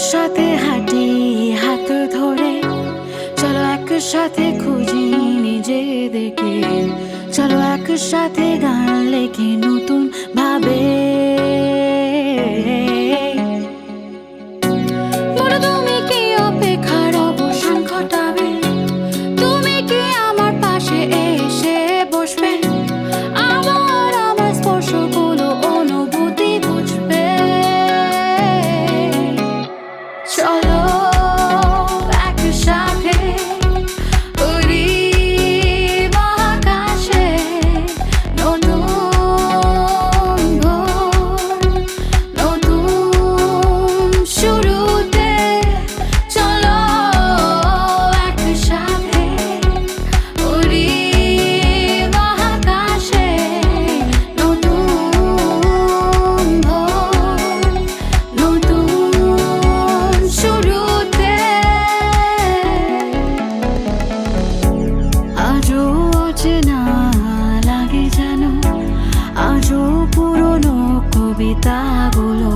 সাথে হাঁটি হাত ধরে, চলো একসাথে খুঁজি নিজেদেরকে, চলো একসাথে গান লেখি নতুন ভাবে। বলো তুমি কি অপেক্ষার অবসান ঘটাবে? তুমি কি আমার পাশে এসে বসবে? আমার স্পর্শগুলো অনুভূতি বুঝবে। চলো একসাথে উড়ি মহাকাশে, নতুন ভোর, নতুন শুরুতে। চলো একসাথে উড়ি মহাকাশে, নতুন ভোর, নতুন শুরুতে। আজও অচেনা লাগে যেন, আজও পুরনো কবিতাগুলো